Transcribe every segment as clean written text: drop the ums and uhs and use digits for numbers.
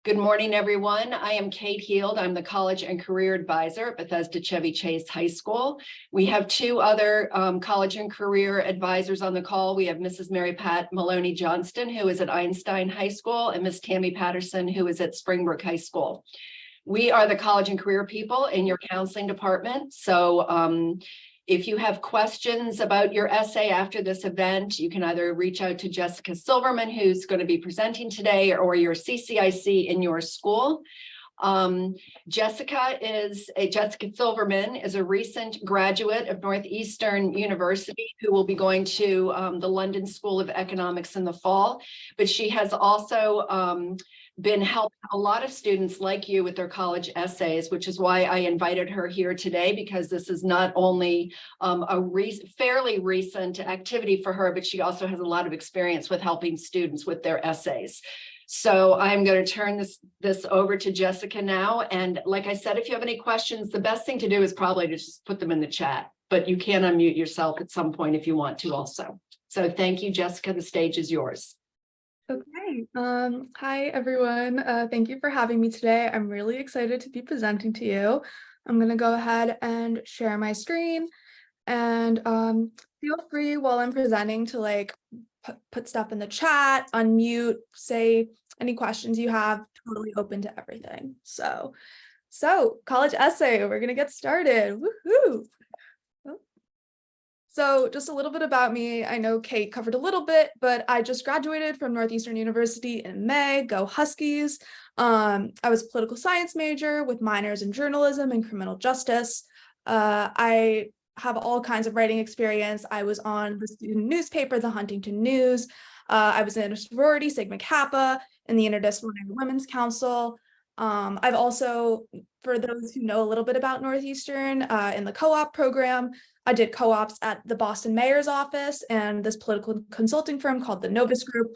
Good morning, everyone. I am Kate Heald. I'm the College and Career Advisor at Bethesda Chevy Chase High School. We have two other college and career advisors on the call. We have Mrs. Mary Pat Maloney Johnston, who is at Einstein High School, and Miss Tammy Patterson, who is at Springbrook High School. We are the college and career people in your counseling department. So if you have questions about your essay after this event, you can either reach out to Jessica Silverman, who's going to be presenting today, or your CCIC in your school. Jessica Silverman is a recent graduate of Northeastern University who will be going to the London School of Economics in the fall, but she has also been helping a lot of students like you with their college essays, which is why I invited her here today, because this is not only a fairly recent activity for her, but she also has a lot of experience with helping students with their essays. So I'm going to turn this over to Jessica now. And like I said, if you have any questions, the best thing to do is probably to just put them in the chat, but you can unmute yourself at some point if you want to also. So thank you, Jessica. The stage is yours. Okay. Hi, everyone. Thank you for having me today. I'm really excited to be presenting to you. I'm going to go ahead and share my screen, and feel free while I'm presenting to put stuff in the chat, unmute, say any questions you have, totally open to everything. So college essay, we're going to get started. Woohoo! So just a little bit about me. I know Kate covered a little bit, but I just graduated from Northeastern University in May. Go Huskies. I was a political science major with minors in journalism and criminal justice. I have all kinds of writing experience. I was on the student newspaper, the Huntington News. I was in a sorority, Sigma Kappa, in the Interdisciplinary Women's Council. I've also, for those who know a little bit about Northeastern, in the co-op program, I did co-ops at the Boston mayor's office and this political consulting firm called the Novus Group.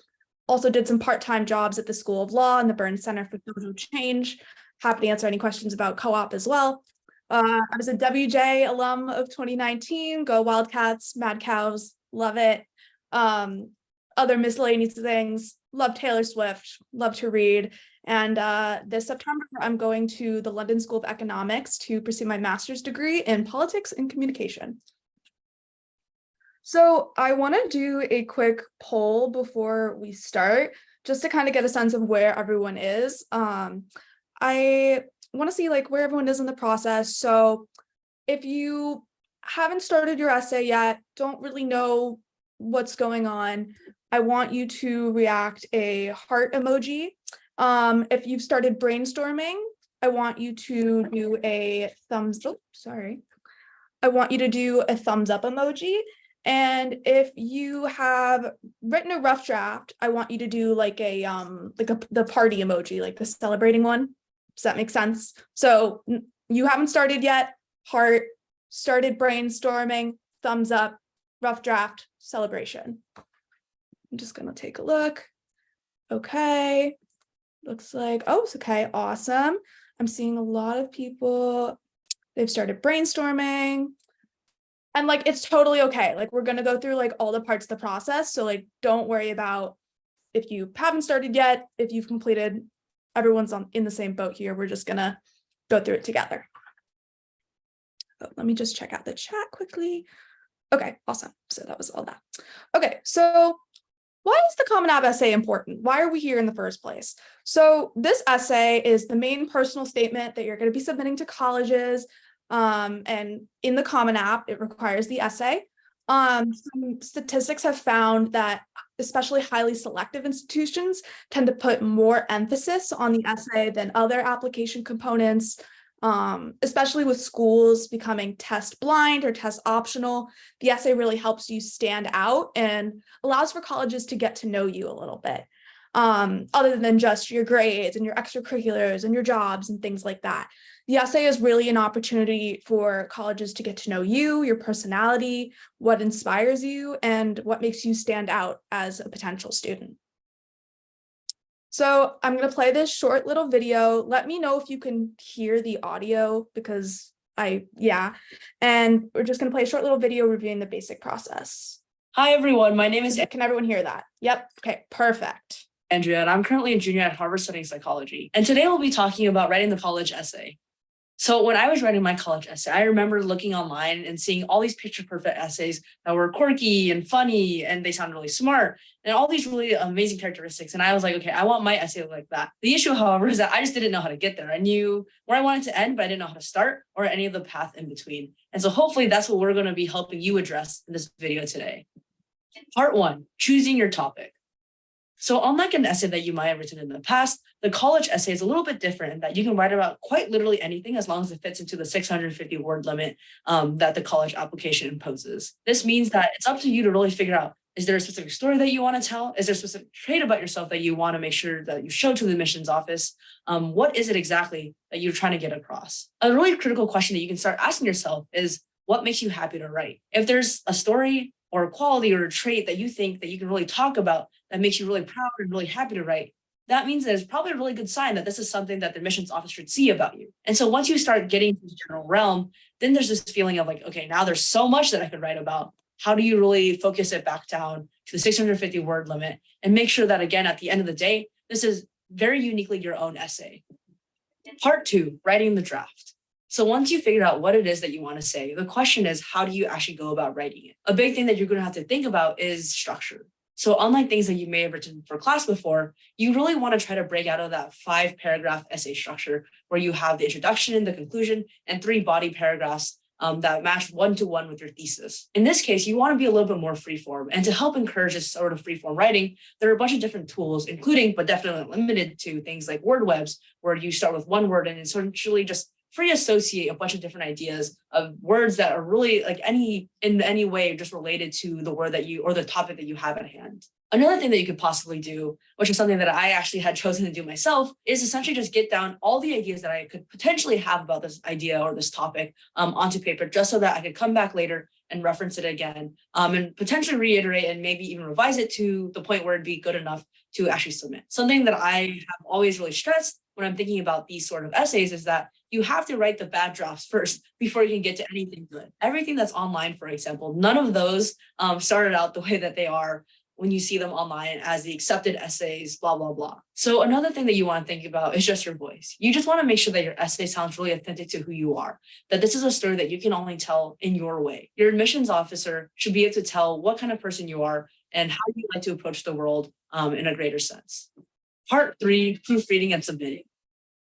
Also did some part-time jobs at the School of Law and the Burns Center for Social Change. Happy to answer any questions about co-op as well. I was a WJ alum of 2019. Go Wildcats, Mad Cows, love it. Other miscellaneous things, love Taylor Swift, love to read. And this September, I'm going to the London School of Economics to pursue my master's degree in politics and communication. So I want to do a quick poll before we start, just to kind of get a sense of where everyone is. I want to see where everyone is in the process. So if you haven't started your essay yet, don't really know what's going on, I want you to react a heart emoji. If you've started brainstorming, I want you to do a thumbs up. I want you to do a thumbs up emoji. And if you have written a rough draft, I want you to do the party emoji, like the celebrating one. Does that make sense? So you haven't started yet, heart, started brainstorming, thumbs up, rough draft, celebration. I'm just gonna take a look. Okay. Looks like, oh, it's okay, awesome. I'm seeing a lot of people, they've started brainstorming. And it's totally okay. We're gonna go through all the parts of the process. So don't worry about if you haven't started yet, if you've completed, everyone's in the same boat here. We're just gonna go through it together. Oh, let me just check out the chat quickly. Okay, awesome. So that was all that. Okay, so why is the Common App essay important? Why are we here in the first place? So this essay is the main personal statement that you're going to be submitting to colleges. And in the Common App, it requires the essay. Some statistics have found that especially highly selective institutions tend to put more emphasis on the essay than other application components. Especially with schools becoming test blind or test optional, the essay really helps you stand out and allows for colleges to get to know you a little bit, other than just your grades and your extracurriculars and your jobs and things like that. The essay is really an opportunity for colleges to get to know you, your personality, what inspires you, and what makes you stand out as a potential student. So I'm going to play this short little video. Let me know if you can hear the audio because and we're just going to play a short little video reviewing the basic process. Hi, everyone. My name is... Can everyone hear that? Yep. Okay, perfect. Andrea, and I'm currently a junior at Harvard studying psychology. And today we'll be talking about writing the college essay. So when I was writing my college essay, I remember looking online and seeing all these picture perfect essays that were quirky and funny, and they sounded really smart, and all these really amazing characteristics. And I was like, okay, I want my essay to look like that. The issue, however, is that I just didn't know how to get there. I knew where I wanted to end, but I didn't know how to start or any of the path in between. And so hopefully that's what we're going to be helping you address in this video today. Part 1, choosing your topic. So unlike an essay that you might have written in the past, the college essay is a little bit different in that you can write about quite literally anything as long as it fits into the 650 word limit that the college application imposes. This means that it's up to you to really figure out, is there a specific story that you want to tell? Is there a specific trait about yourself that you want to make sure that you show to the admissions office? What is it exactly that you're trying to get across? A really critical question that you can start asking yourself is, what makes you happy to write? If there's a story or a quality or a trait that you think that you can really talk about that makes you really proud and really happy to write, that means that it's probably a really good sign that this is something that the admissions office should see about you. And so once you start getting to the general realm, then there's this feeling of like, okay, now there's so much that I could write about. How do you really focus it back down to the 650 word limit and make sure that, again, at the end of the day, this is very uniquely your own essay. Part 2, writing the draft. So once you figure out what it is that you want to say, the question is, how do you actually go about writing it? A big thing that you're going to have to think about is structure. So unlike things that you may have written for class before, you really want to try to break out of that 5-paragraph essay structure where you have the introduction, the conclusion, and 3 body paragraphs that match 1-to-1 with your thesis. In this case, you want to be a little bit more freeform. And to help encourage this sort of freeform writing, there are a bunch of different tools, including, but definitely not limited to, things like word webs, where you start with one word and essentially just free associate a bunch of different ideas of words that are really like in any way just related to the word that you or the topic that you have at hand. Another thing that you could possibly do, which is something that I actually had chosen to do myself, is essentially just get down all the ideas that I could potentially have about this idea or this topic onto paper, just so that I could come back later and reference it again and potentially reiterate and maybe even revise it to the point where it'd be good enough to actually submit. Something that I have always really stressed when I'm thinking about these sort of essays is that you have to write the bad drafts first before you can get to anything good. Everything that's online, for example, none of those started out the way that they are when you see them online as the accepted essays, blah, blah, blah. So another thing that you want to think about is just your voice. You just want to make sure that your essay sounds really authentic to who you are, that this is a story that you can only tell in your way. Your admissions officer should be able to tell what kind of person you are and how you like to approach the world in a greater sense. Part 3, proofreading and submitting.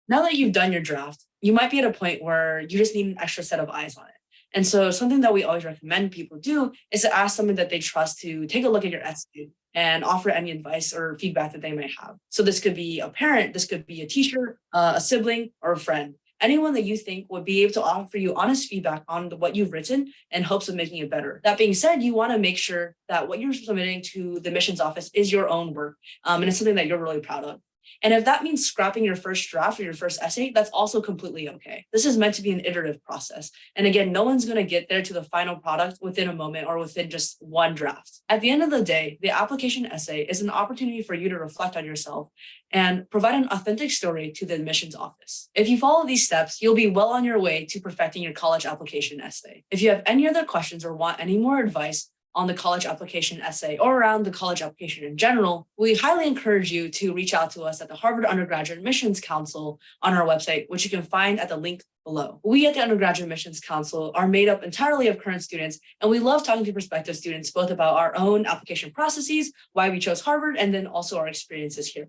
Now that you've done your draft, you might be at a point where you just need an extra set of eyes on it. And so something that we always recommend people do is to ask someone that they trust to take a look at your essay and offer any advice or feedback that they may have. So this could be a parent, this could be a teacher, a sibling, or a friend. Anyone that you think would be able to offer you honest feedback on what you've written in hopes of making it better. That being said, you want to make sure that what you're submitting to the admissions office is your own work, and it's something that you're really proud of. And if that means scrapping your first draft or your first essay, that's also completely okay. This is meant to be an iterative process. And again, no one's going to get there to the final product within a moment or within just one draft. At the end of the day, the application essay is an opportunity for you to reflect on yourself and provide an authentic story to the admissions office. If you follow these steps, you'll be well on your way to perfecting your college application essay. If you have any other questions or want any more advice on the college application essay or around the college application in general, we highly encourage you to reach out to us at the Harvard Undergraduate Admissions Council on our website, which you can find at the link below. We at the Undergraduate Admissions Council are made up entirely of current students, and we love talking to prospective students both about our own application processes, why we chose Harvard, and then also our experiences here.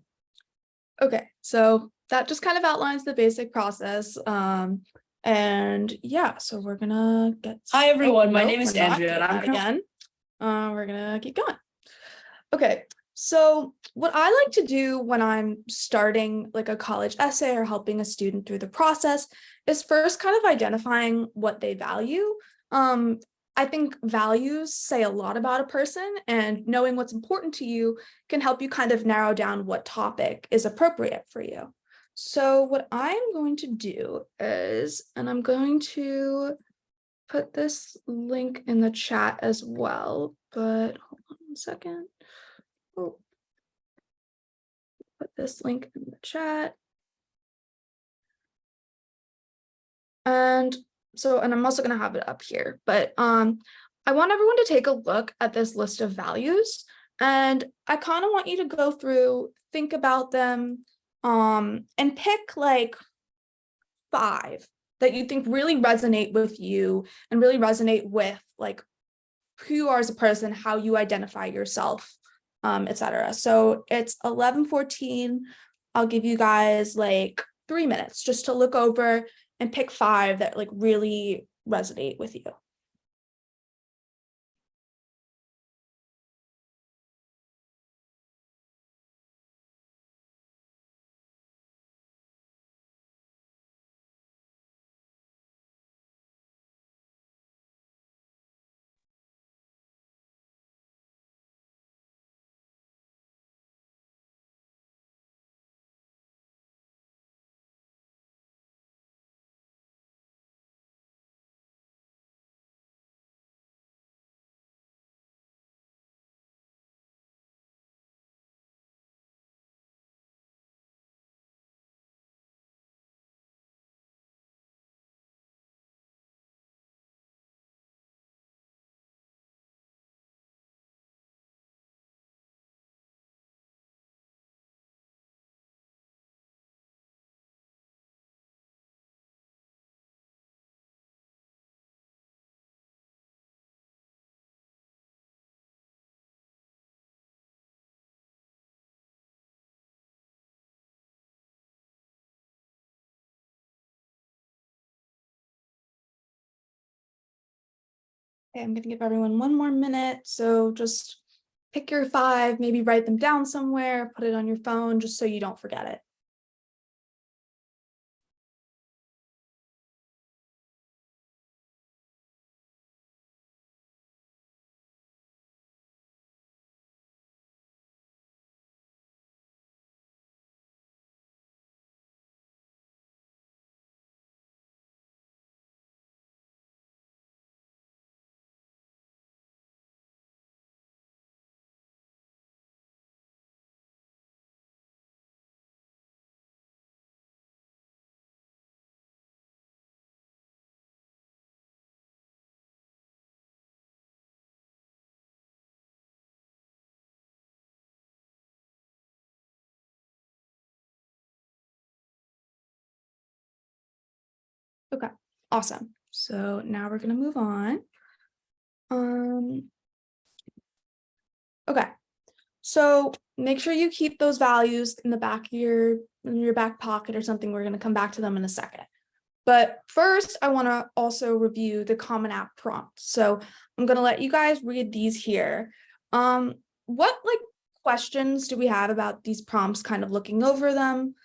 Okay, so that just kind of outlines the basic process. And yeah, so we're gonna get. Hi everyone, my name is Andrea, and I'm again. We're gonna keep going. Okay, so what I like to do when I'm starting like a college essay or helping a student through the process is first kind of identifying what they value. I think values say a lot about a person, and knowing what's important to you can help you kind of narrow down what topic is appropriate for you. So what I'm going to do is, and I'm going to put this link in the chat as well, but hold on one second. Oh, put this link in the chat. And I'm also going to have it up here, but I want everyone to take a look at this list of values. And I kind of want you to go through, think about them, and pick like 5 that you think really resonate with you and really resonate with like who you are as a person, how you identify yourself, etc. So it's 11:14. I'll give you guys like 3 minutes just to look over and pick 5 that like really resonate with you. Okay, I'm gonna give everyone 1 more minute. So just pick your 5, maybe write them down somewhere, put it on your phone just so you don't forget it. Okay, awesome. So now we're gonna move on. Okay, so make sure you keep those values in the back of your back pocket or something. We're gonna come back to them in a second. But first, I want to also review the Common App prompts. So I'm going to let you guys read these here. What like questions do we have about these prompts, kind of looking over them?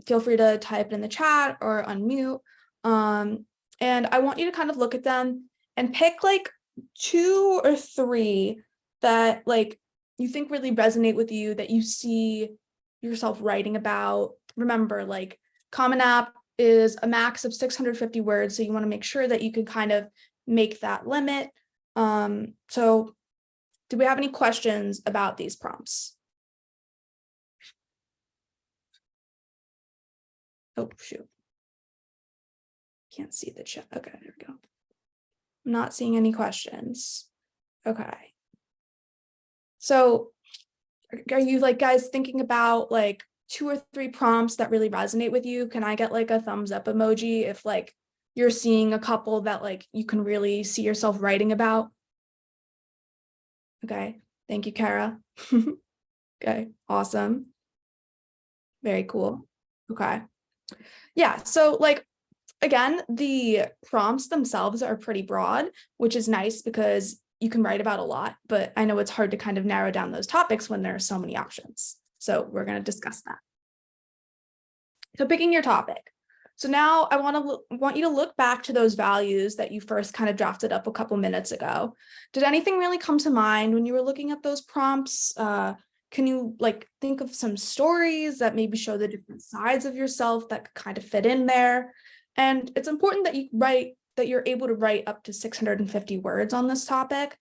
Feel free to type it in the chat or unmute. And I want you to kind of look at them and pick like 2 or 3 that like you think really resonate with you, that you see yourself writing about. Remember, like Common App is a max of 650 words. So you want to make sure that you can kind of make that limit. So do we have any questions about these prompts? Oh, shoot. Can't see the chat. Okay, there we go. I'm not seeing any questions. Okay. So are you like guys thinking about like 2 or 3 prompts that really resonate with you? Can I get like a thumbs up emoji if like you're seeing a couple that like you can really see yourself writing about? Okay, thank you, Kara. Okay, awesome. Very cool. Okay. Yeah, so like again, the prompts themselves are pretty broad, which is nice because you can write about a lot, but I know it's hard to kind of narrow down those topics when there are so many options. So we're going to discuss that. So picking your topic. So now I want you to look back to those values that you first kind of drafted up a couple minutes ago. Did anything really come to mind when you were looking at those prompts? Can you like think of some stories that maybe show the different sides of yourself that could kind of fit in there? And it's important that you're able to write up to 650 words on this topic.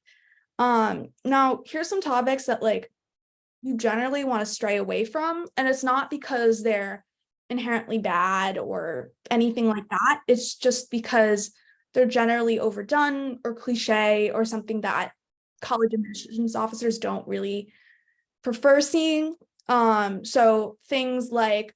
Now here's some topics that like you generally want to stray away from, and it's not because they're inherently bad or anything like that. It's just because they're generally overdone or cliche or something that college admissions officers don't really prefer seeing. So things like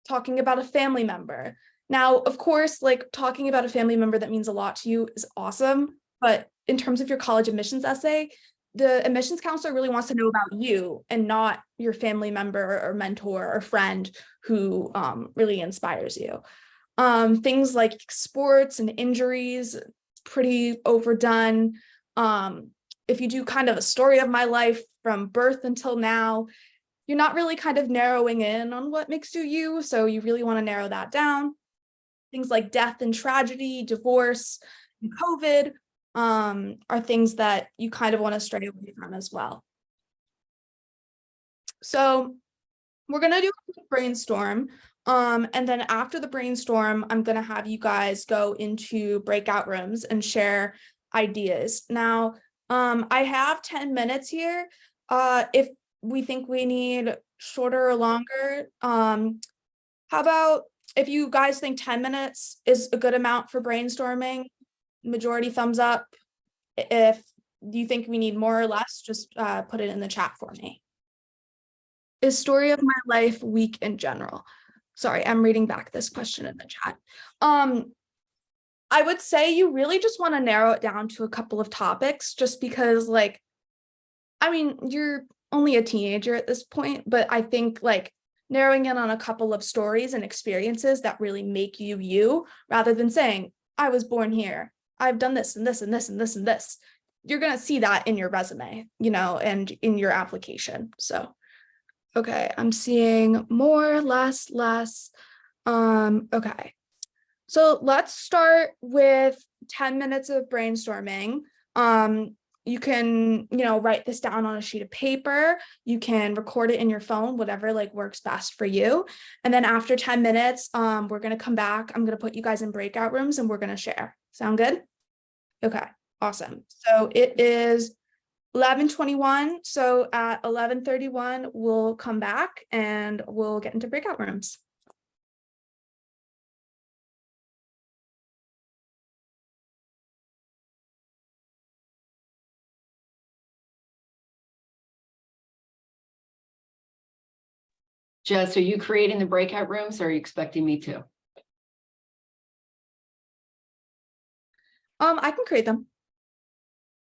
talking about a family member. Now, of course, like talking about a family member that means a lot to you is awesome, but in terms of your college admissions essay, the admissions counselor really wants to know about you and not your family member or mentor or friend who really inspires you. Things like sports and injuries, pretty overdone. If you do kind of a story of my life from birth until now, you're not really kind of narrowing in on what makes you you, so you really want to narrow that down. Things like death and tragedy, divorce, and COVID are things that you kind of want to stray away from as well. So we're going to do a quick brainstorm. And then after the brainstorm, I'm going to have you guys go into breakout rooms and share ideas. Now, I have 10 minutes here. If we think we need shorter or longer, how about if you guys think 10 minutes is a good amount for brainstorming, majority thumbs up. If you think we need more or less, just put it in the chat for me. Is story of my life weak in general? Sorry, I'm reading back this question in the chat. I would say you really just want to narrow it down to a couple of topics, just because, like, I mean, you're only a teenager at this point, but I think like narrowing in on a couple of stories and experiences that really make you you, rather than saying, I was born here, I've done this and this and this and this and this. You're going to see that in your resume, you know, and in your application. So okay, I'm seeing more, less. Okay. So let's start with 10 minutes of brainstorming. You can, you know, write this down on a sheet of paper. You can record it in your phone, whatever like works best for you. And then after 10 minutes, we're going to come back. I'm going to put you guys in breakout rooms and we're going to share. Sound good? Okay, awesome. So it is 11:21. So at 11:31, we'll come back and we'll get into breakout rooms. Jess, are you creating the breakout rooms or are you expecting me to? I can create them.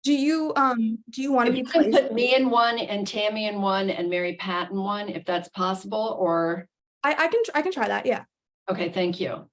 Do you want to If be you can placed? put me in one and Tammy in one and Mary Pat in one, if that's possible, or, I can try that. Yeah. okay, thank you.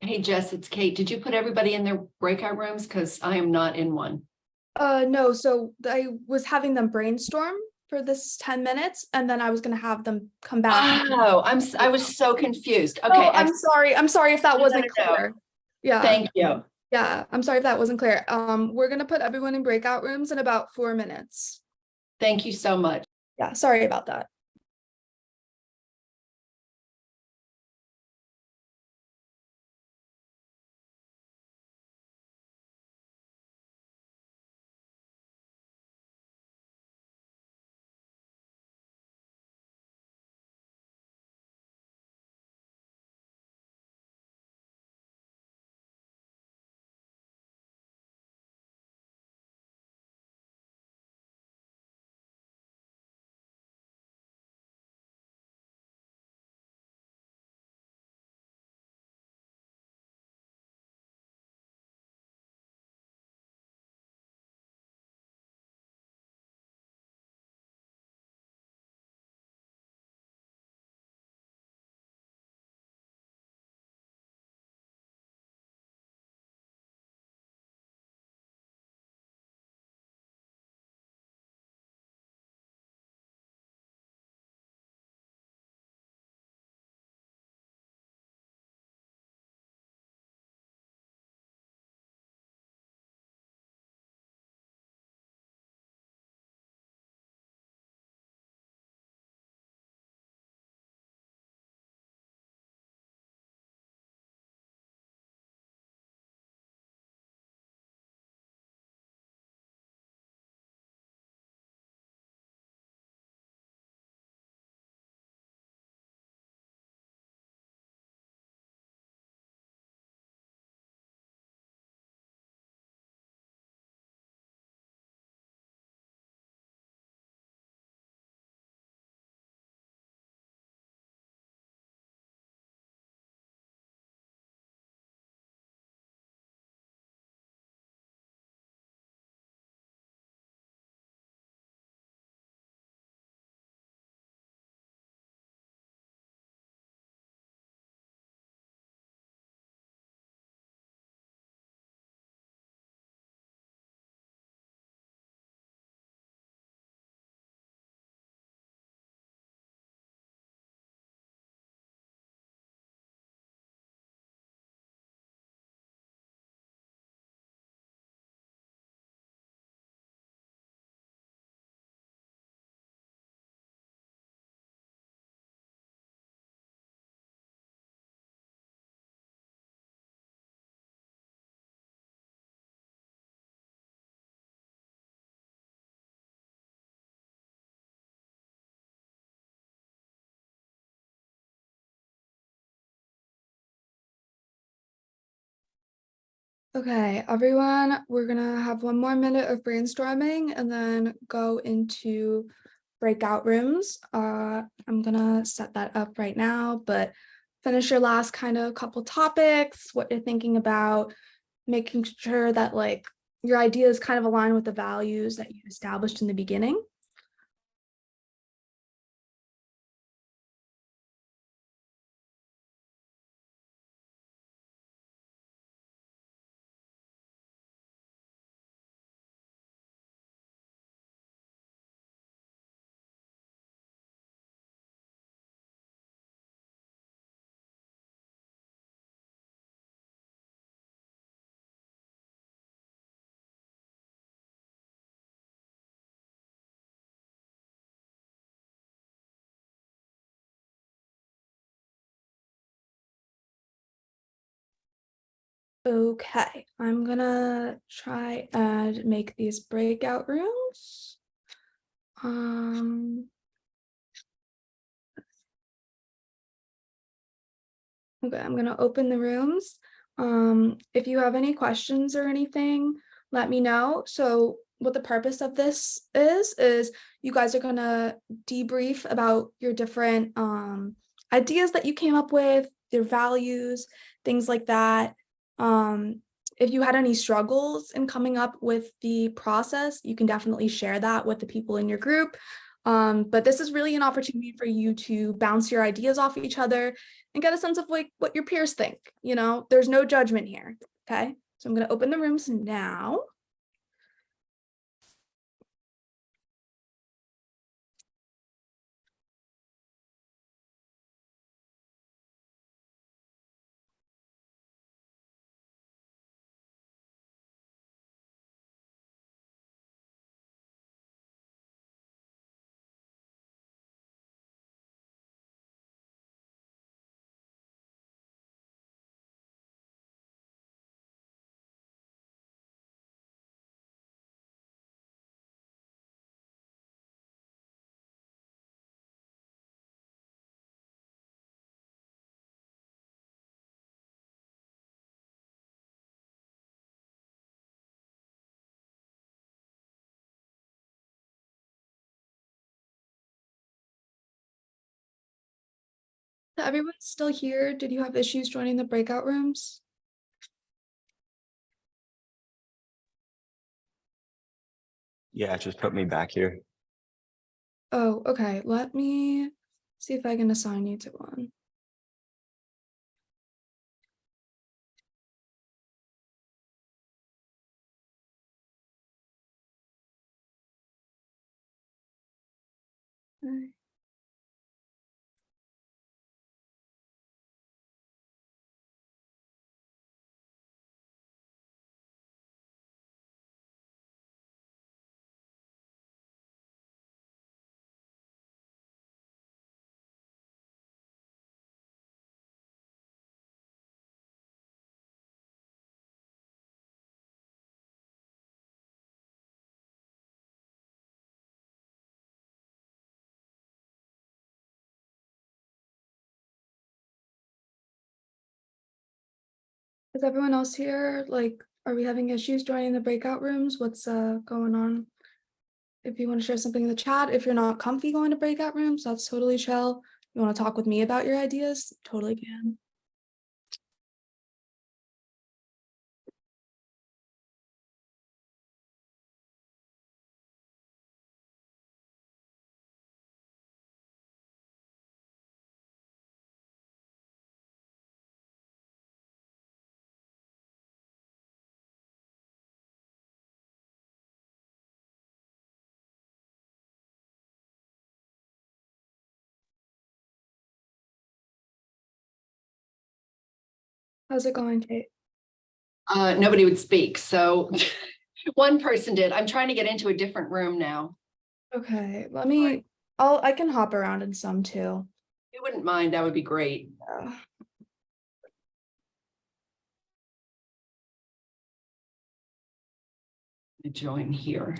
Hey, Jess, it's Kate. Did you put everybody in their breakout rooms? Because I am not in one. No, so I was having them brainstorm for this 10 minutes and then I was gonna have them come back. Oh, I was so confused. Oh, Okay, I'm sorry. I'm sorry if that No, wasn't no, no. clear. Yeah, thank you. yeah, I'm sorry if that wasn't clear. We're gonna put everyone in breakout rooms in about 4 minutes. Thank you so much. Yeah, sorry about that. Okay, everyone, we're gonna have 1 more minute of brainstorming and then go into breakout rooms. I'm gonna set that up right now, but finish your last kind of couple topics, what you're thinking about, making sure that like your ideas kind of align with the values that you established in the beginning. Okay, I'm gonna try and make these breakout rooms. Okay, I'm gonna open the rooms. If you have any questions or anything, let me know. So what the purpose of this is you guys are gonna debrief about your different ideas that you came up with, your values, things like that. If you had any struggles in coming up with the process, you can definitely share that with the people in your group. But this is really an opportunity for you to bounce your ideas off each other and get a sense of like what your peers think. You know, there's no judgment here. Okay. So I'm going to open the rooms now. Everyone's still here. Did you have issues joining the breakout rooms? Yeah, just put me back here. Oh, okay. Let me see if I can assign you to one. Okay. Is everyone else here? Like, are we having issues joining the breakout rooms? What's going on? If you want to share something in the chat, if you're not comfy going to breakout rooms, that's totally chill. You want to talk with me about your ideas? Totally can. How's it going, Kate? Nobody would speak, so one person did. I'm trying to get into a different room now. Okay, let me, I can hop around in some too. If you wouldn't mind, that would be great. Yeah. Join here.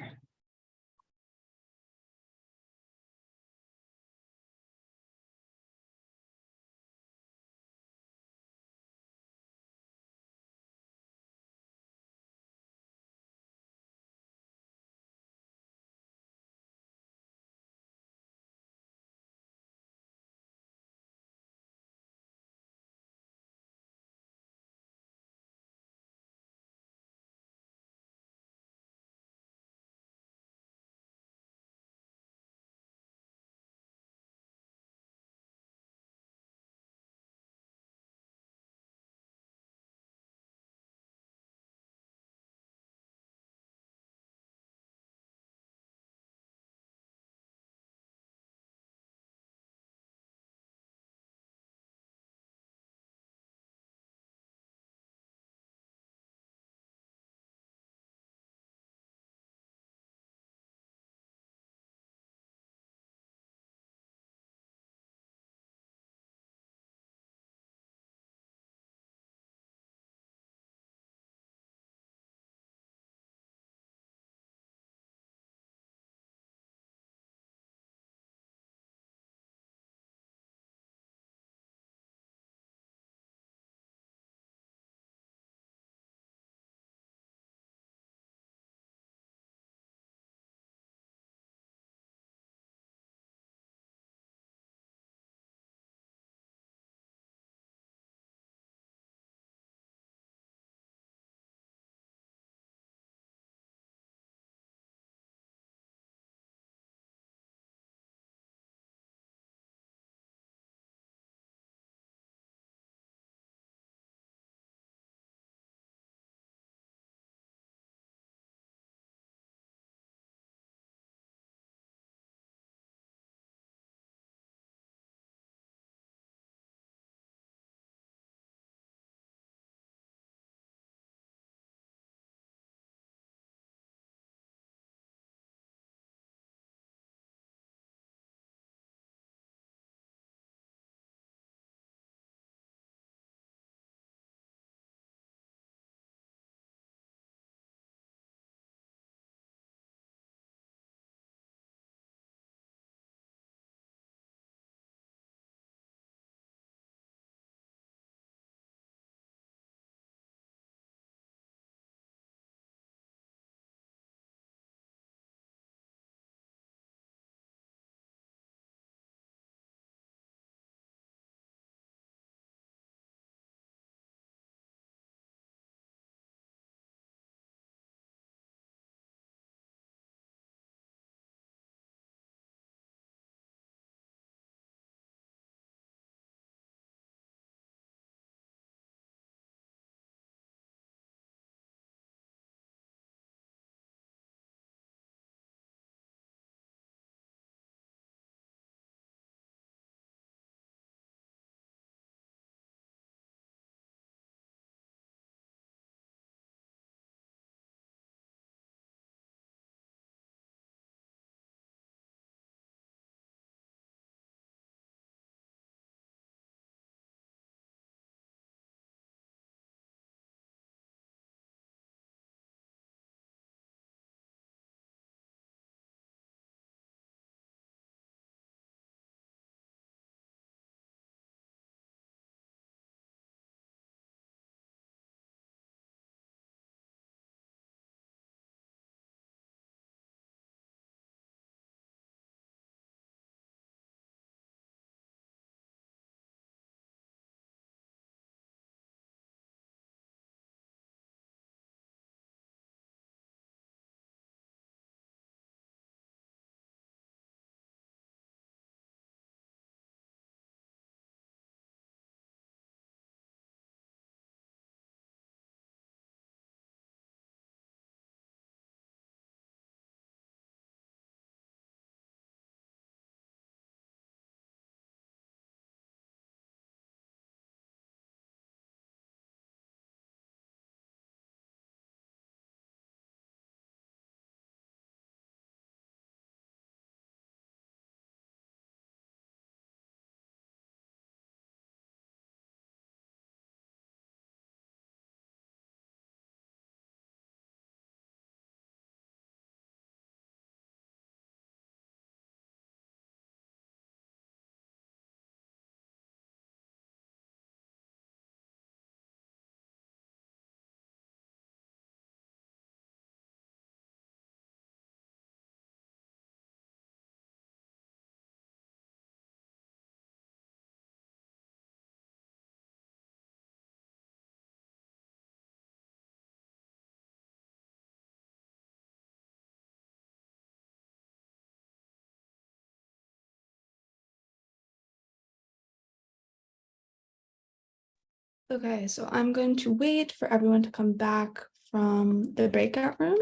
Okay, so I'm going to wait for everyone to come back from the breakout room.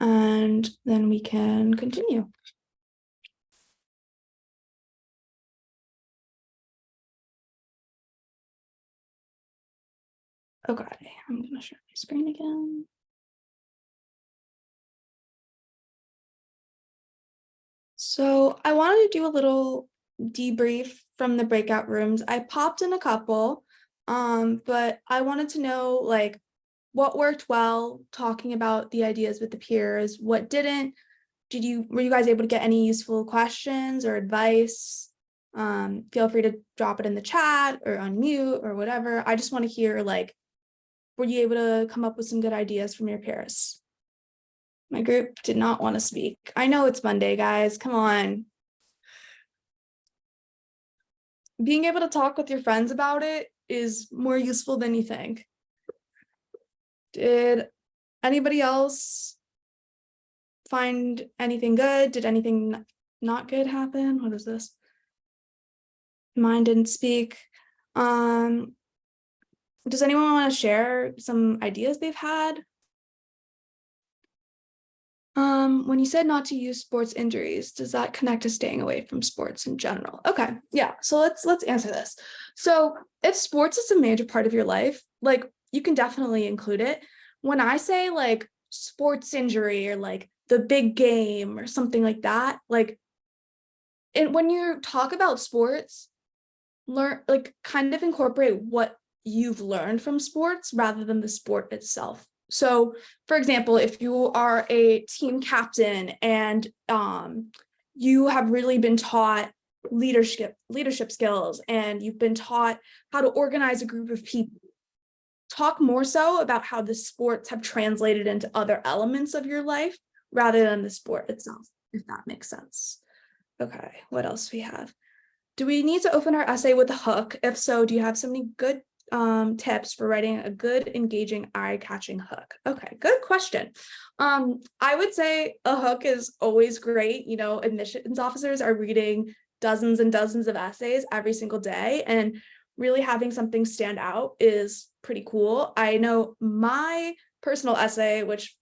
And then we can continue. Okay, I'm going to share my screen again. So I wanted to do a little debrief from the breakout rooms. I popped in a couple, but I wanted to know like what worked well, talking about the ideas with the peers, what didn't. Were you guys able to get any useful questions or advice? Feel free to drop it in the chat or unmute or whatever. I just want to hear like, were you able to come up with some good ideas from your peers? My group did not want to speak. I know it's Monday, guys. Come on. Being able to talk with your friends about it is more useful than you think. Did anybody else find anything good? Did anything not good happen? What is this? Mine didn't speak. Does anyone want to share some ideas they've had? When you said not to use sports injuries, does that connect to staying away from sports in general? Okay, yeah. So let's answer this. So if sports is a major part of your life, like you can definitely include it. When I say like sports injury or like the big game or something like that, like when you talk about sports, kind of incorporate what you've learned from sports rather than the sport itself. So, for example, if you are a team captain and you have really been taught leadership skills and you've been taught how to organize a group of people, talk more so about how the sports have translated into other elements of your life rather than the sport itself, if that makes sense. Okay, what else do we have? Do we need to open our essay with a hook? If so, do you have so many good tips for writing a good, engaging, eye-catching hook? Okay, good question. I would say a hook is always great. You know, admissions officers are reading dozens and dozens of essays every single day, and really having something stand out is pretty cool. I know my personal essay, which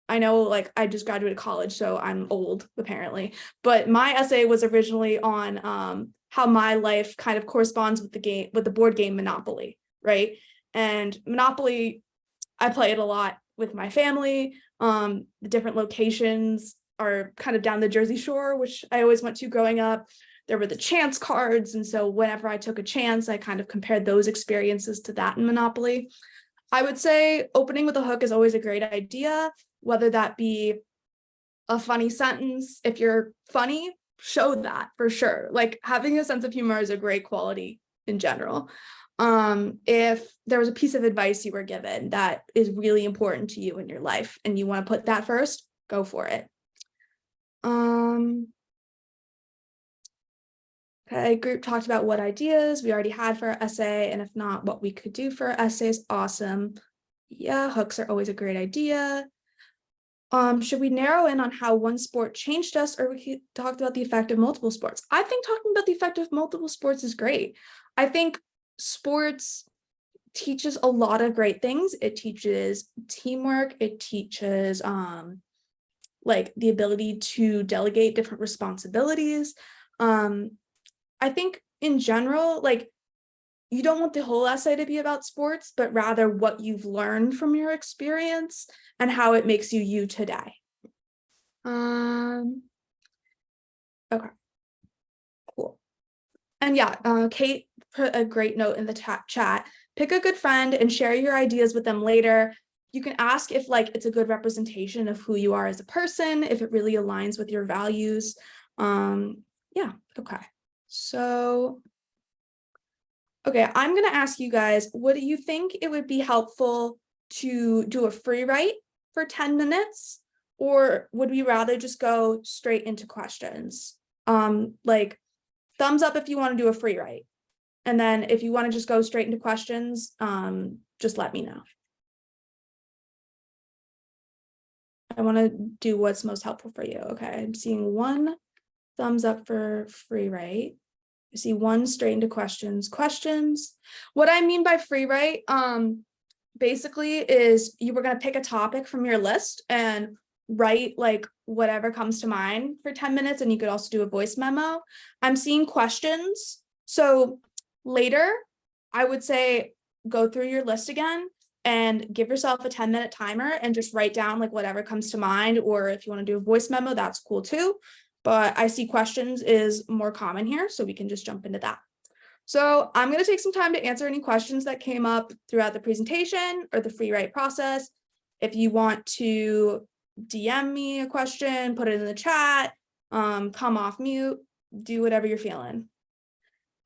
I know like I just graduated college, so I'm old apparently, but my essay was originally on how my life kind of corresponds with the board game Monopoly, right? And Monopoly, I play it a lot with my family. The different locations are kind of down the Jersey Shore, which I always went to growing up. There were the chance cards, and so whenever I took a chance, I kind of compared those experiences to that in Monopoly. I would say opening with a hook is always a great idea, whether that be a funny sentence. If you're funny, show that for sure. Like having a sense of humor is a great quality in general. If there was a piece of advice you were given that is really important to you in your life and you want to put that first, go for it. Okay, group talked about what ideas we already had for our essay, and if not, what we could do for our essays. Awesome. Yeah, hooks are always a great idea. Should we narrow in on how one sport changed us, or we talked about the effect of multiple sports? I think talking about the effect of multiple sports is great. I think sports teaches a lot of great things. It teaches teamwork. It teaches like the ability to delegate different responsibilities. I think in general, like you don't want the whole essay to be about sports, but rather what you've learned from your experience and how it makes you you today. Okay, cool. And yeah, Kate put a great note in the chat. Pick a good friend and share your ideas with them later. You can ask if like it's a good representation of who you are as a person, if it really aligns with your values. Yeah, okay. So, okay, I'm gonna ask you guys, what do you think it would be helpful to do a free write for 10 minutes? Or would we rather just go straight into questions? Like thumbs up if you want to do a free write. And then if you want to just go straight into questions, just let me know. I want to do what's most helpful for you. Okay, I'm seeing one thumbs up for free write. I see one straight into questions. What I mean by free write, basically is you were going to pick a topic from your list and write like whatever comes to mind for 10 minutes, and you could also do a voice memo. I'm seeing questions. So later, I would say go through your list again and give yourself a 10-minute timer and just write down like whatever comes to mind, or if you want to do a voice memo, that's cool too. But I see questions is more common here, so we can just jump into that. So I'm going to take some time to answer any questions that came up throughout the presentation or the free write process. If you want to DM me a question, put it in the chat, come off mute, do whatever you're feeling.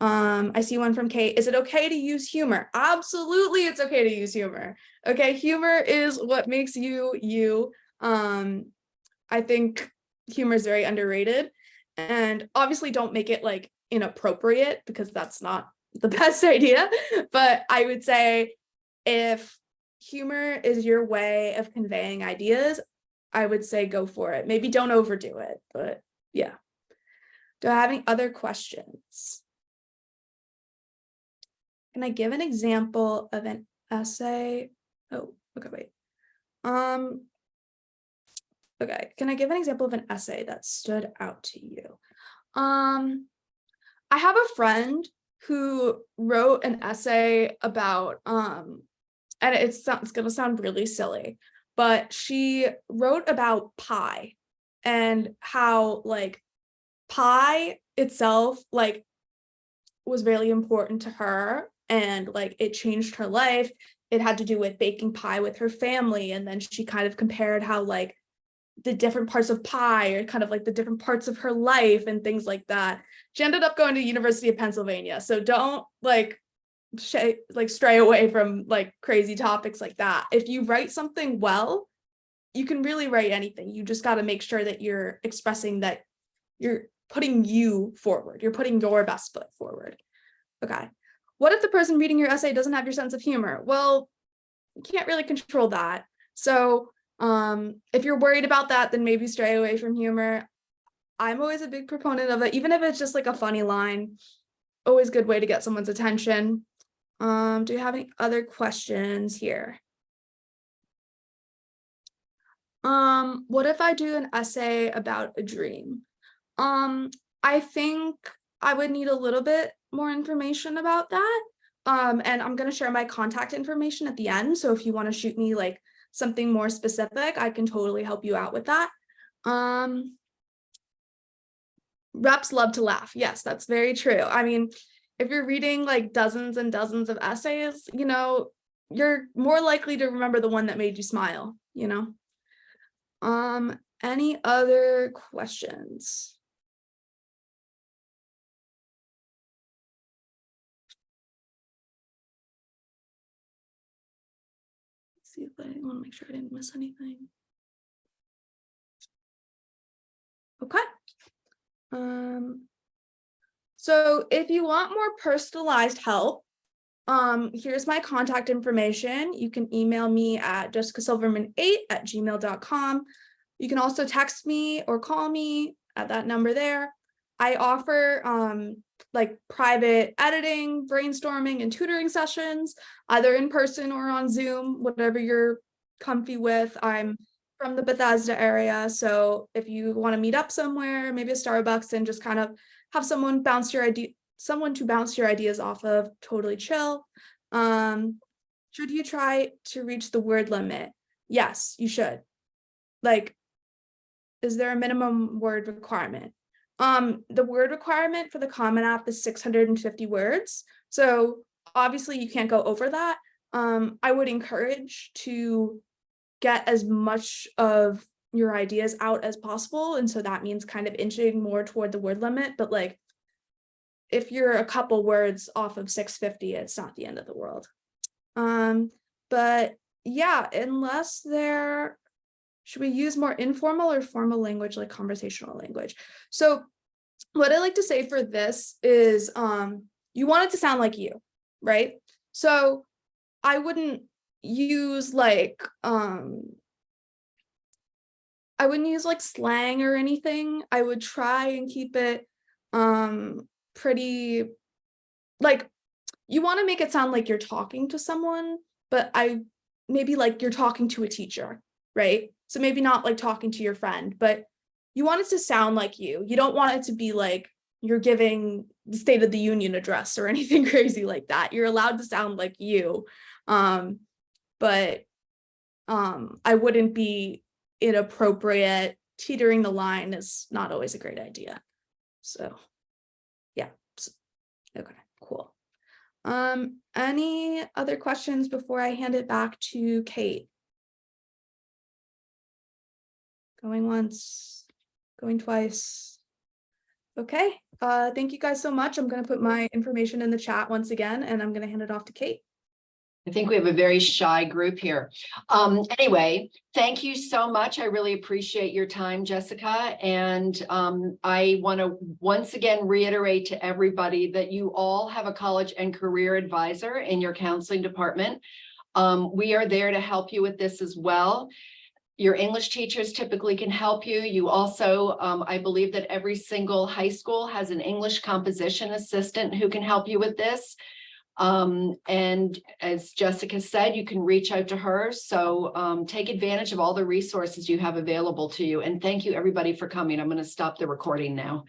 I see one from Kate. Is it okay to use humor? Absolutely, it's okay to use humor. Okay, humor is what makes you you. I think humor is very underrated, and obviously don't make it like inappropriate, because that's not the best idea. But I would say if humor is your way of conveying ideas, I would say go for it. Maybe don't overdo it, but yeah. Do I have any other questions? Can I give an example of an essay? Oh, okay, wait. Okay, can I give an example of an essay that stood out to you? I have a friend who wrote an essay about, and it's gonna sound really silly, but she wrote about pie and how like pie itself like was really important to her, and like it changed her life. It had to do with baking pie with her family, and then she kind of compared how like the different parts of pie are kind of like the different parts of her life and things like that. She ended up going to the University of Pennsylvania, so don't like stray away from like crazy topics like that. If you write something well, you can really write anything. You just got to make sure that you're expressing that you're putting you forward. You're putting your best foot forward. Okay. What if the person reading your essay doesn't have your sense of humor? Well, you can't really control that. So if you're worried about that, then maybe stray away from humor. I'm always a big proponent of it, even if it's just like a funny line. Always a good way to get someone's attention. Do you have any other questions here? What if I do an essay about a dream? I think I would need a little bit more information about that. And I'm going to share my contact information at the end. So if you want to shoot me like something more specific, I can totally help you out with that. Reps love to laugh. Yes, that's very true. I mean, if you're reading like dozens and dozens of essays, you're more likely to remember the one that made you smile, Any other questions? Let's see if I want to make sure I didn't miss anything. Okay. So if you want more personalized help, here's my contact information. You can email me at jessicasilverman8@gmail.com. You can also text me or call me at that number there. I offer like private editing, brainstorming, and tutoring sessions, either in person or on Zoom, whatever you're comfy with. I'm from the Bethesda area, so if you want to meet up somewhere, maybe a Starbucks, and just kind of have someone to bounce your ideas off of, totally chill. Should you try to reach the word limit? Yes, you should. Like, is there a minimum word requirement? The word requirement for the Common App is 650 words. So obviously you can't go over that. I would encourage to get as much of your ideas out as possible. And so that means kind of inching more toward the word limit. But like, if you're a couple words off of 650, it's not the end of the world. But yeah, should we use more informal or formal language, like conversational language? So what I like to say for this is you want it to sound like you, right? So I wouldn't use like slang or anything. I would try and keep it pretty, like, you want to make it sound like you're talking to someone, but maybe like you're talking to a teacher, right? So maybe not like talking to your friend, but you want it to sound like you. You don't want it to be like you're giving the State of the Union address or anything crazy like that. You're allowed to sound like you. But I wouldn't be inappropriate. Teetering the line is not always a great idea. So yeah. Okay, cool. Any other questions before I hand it back to Kate? Going once, going twice. Okay, thank you guys so much. I'm gonna put my information in the chat once again, and I'm gonna hand it off to Kate. I think we have a very shy group here. Anyway, thank you so much. I really appreciate your time, Jessica. And I want to once again reiterate to everybody that you all have a college and career advisor in your counseling department. We are there to help you with this as well. Your English teachers typically can help you. You also, I believe that every single high school has an English composition assistant who can help you with this. And as Jessica said, you can reach out to her. So take advantage of all the resources you have available to you. And thank you everybody for coming. I'm going to stop the recording now.